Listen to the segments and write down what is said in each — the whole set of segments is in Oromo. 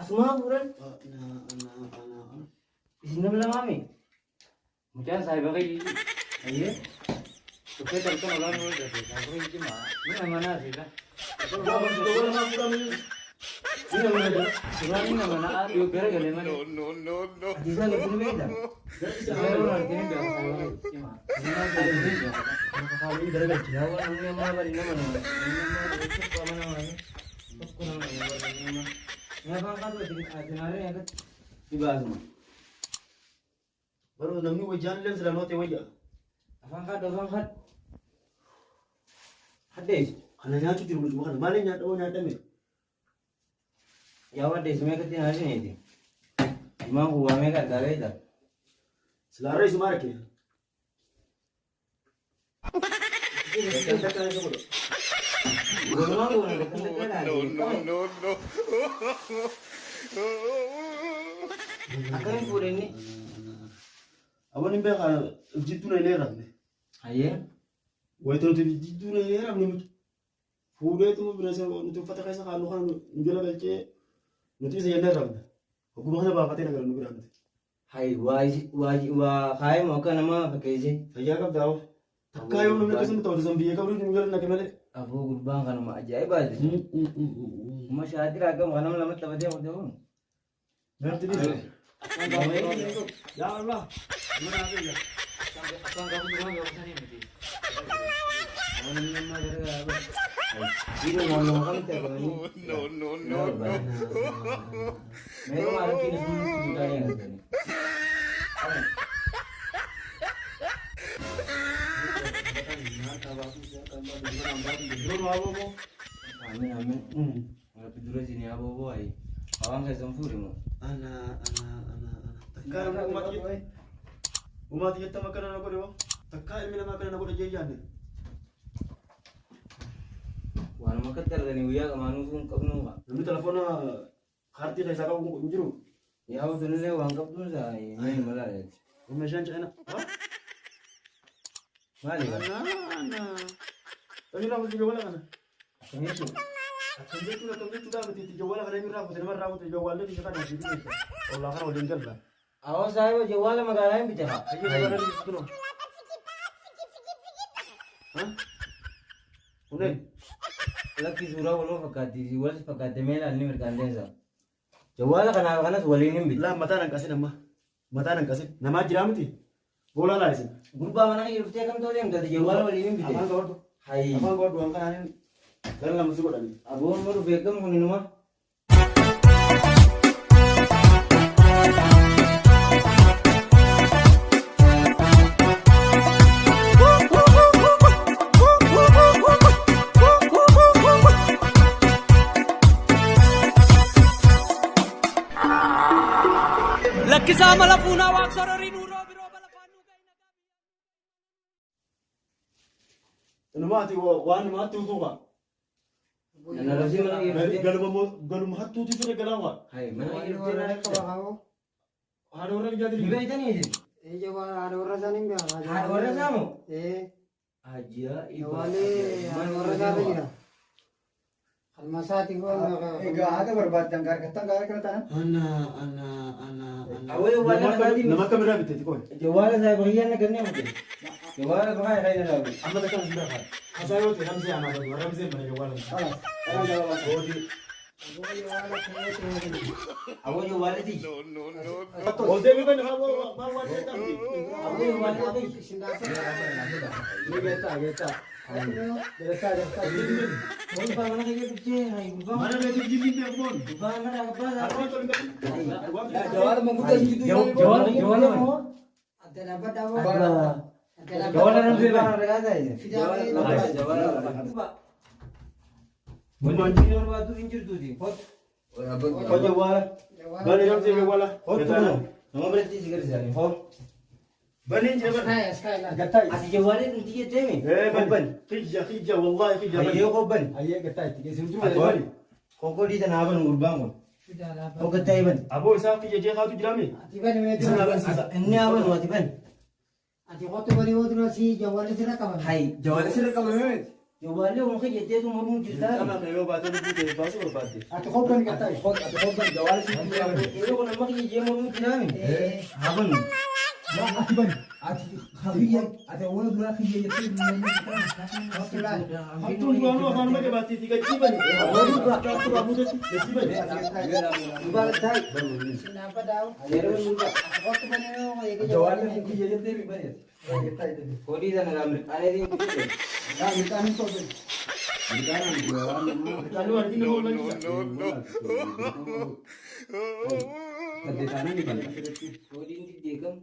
Asma buran. Ana. Isin naman lang kami. Mungkin saya pakai ini. Ayo. Oke, terus orang dulu deh. Saya pakai ini mah. Ini mana sih lah? Wala na ako kami. Ini naman na. Ini mana? Yuk kira gak mana? Di sana pinubeda. Saya orang ini biar saya pakai ini mah. Ini mah ini biar. Nakakawin talaga. Ginawa ng mga mga bali naman. Ang mga isip ko naman naman. Tapos ko naman yung bali naman. Nga bang kato, tinari agad. Diba asma? Baru namni wajan len sila note waya. Afang kat. Hades. Kana nya tu tiru bukan male nya tawo nya tame. Yawa des me ka tinari ne di. Imam huwa me ka dare da. Sila rai sumara ke. Akan pura ini. Awan imbe ka jitu na lera ne. Aye. Wai to jitu na lera ne. Fude tu berasa tu fata kaisa kalu kan njula belche. Nuti se yenda ram. Ko ma ba kate na garu nugram. Hai wa kai mo ka nama pakai je. Ayya ka daw. Takkayo namne kasam to zambiye ka bru nugar na kemale. Abu gurbang kan ma ajaib aja. Ma syahadi ragam kana lamat tabade ko daw. Nanti ni. Ya Allah. Mana ada ya? Akang kamu cuma gak usah nih mesti. Awalnya mah gara-gara. Ini ngomong kan teh kalau ini. No. Mereka malah kini semua juga yang ada nih. Amin. Kalau tidur sini apa boy? Awang saya sempurna mo. Ana. Takkayo umat kita makanan ako ro. Takkayo mina makanan ako jejan. Wana makatar gani uya ka manusung kapno ka. Nami telepon karti dai saka ko njuru. Ya aku tunile wang kapno sa ini malah ya. Umeshan chana. Mali ka. Ana. Tani ra mo jawala kana. Kami itu. Tani tu da ti jawala kana mi ra ko tani ra ko ti jawala ti kana ti. Allah kana odin kala. Awas saya jawala magalain bicara. Ayo kana ti tuno. Ha? Udah. Laki surah ulo fakati wal fakati mela ni merkandesa. Jawala kana walinin bit. La mata nang kasi nama. Mata nang kasi. Nama jiramti. Bola la isin. Gurba mana irfte kam to dem tadi jawala walinin bit. Aman kau. Hai. Aman kau duang kana. Dalam lamu suko dani. Abon baru begam kunin mah. Lakisama la puna wak sororin uro biro balafanu kay Ano mati wan mati utuka. Nanarasi mana irfte. Galum hatu tu sura galawa. Hai mana irfte na ka. Ada orang jadi. Iba itu nih. ada orang sana ni Ada orang kamu? Aja iba. ada orang sana ni Almasati ko ada berbuat jangkar ketangkar kereta. Ana. Awal wala tadi. Nama kamera bitte ko. Jawala saya bagian na ganyan mo. Jawala ba kaya na labi. Amma da kan sura ka. Asayo te ramzi ana ba ramzi bana jawala. Odi. Awal jawala di. Ode mi ban ha ma wa de tam di. Awal jawala di. Ni beta. Beta. Kung pa mana kayo picture, ay bang. Mana be jindi be mon. Bang mana apa? Apa to ni. Jawab mengkutas gitu. Jawala mo. ada dapat dapat Ada. Jawala nang sila na regata eh. Jawala. Mun junior ba tu injur tu di. Pot. Ko jawala. Bani ramzi jawala. Beta. Nama berarti sigar sini. Pot. Bani jawala. sekali lah Gatai. Ati jawala tu tiga temi. ban. Khija wallahi khija. Ayo ko ban. Aye gatai. Tiga sentu Bani. Koko di tanaban urbang ko. sudah dapat Koko gatai ban. Abo sa khija je khatu jirami. tiba ni metu Ini apa lu ati ban? ati koto bari wodu si jawal sira kawan Hai. Jawab sih kamu Jawaalee onka jetteetu mormuu jirtaa. Ama kayo baatee buutee baasuu barbaadde. Ati hoggan gataa. Ati hoggan jawaala si Yeroo kana maka jejjee mormuu jiraami. Haa banu. ati ban. Ati habiyya. Ati wala dura kiyya jettee Hattuun du'aanuu afaan malee baatee tika jibani. Warri baatee buutetti jibani. Dubaala taa'e. Sinapa daw. Yeroo nuti Waktu mana yo ega jawaala kiyya jettee mi bane. kodii sana laamne qaneetiin kutuute. Yaa mitaan hin tolfin. Kanu arginu hoolaa Saddeetaanii ni bal'a. Kodiin diddeekamu.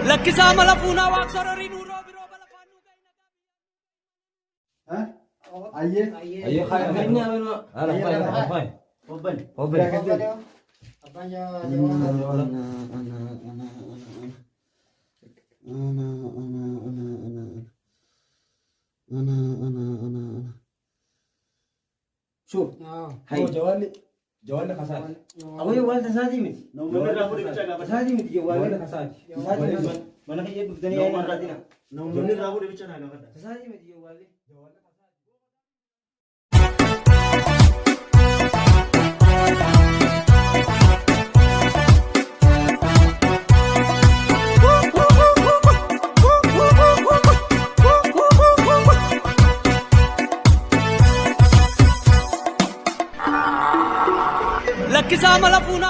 Lakkisaa mala fuunaa waaqsororii nuuroo biroo balafaannuu Ha? Ayyee. Ayyee kaya inni amanu. Ala fay. Hobban. Hobbe. Abang yo Shuf. Hai. Jawaala kasaati. Awwaye waan tasaati miti. Namoonni raafuu deebichaa gaafata. Tasaati miti jawaalee tasaati. Tasaati miti. Mana kiyya dhuftanii yaa marratina. Namoonni raafuu deebichaa gaafata. Tasaati miti jawaalee. lakkisaa mala fuunaa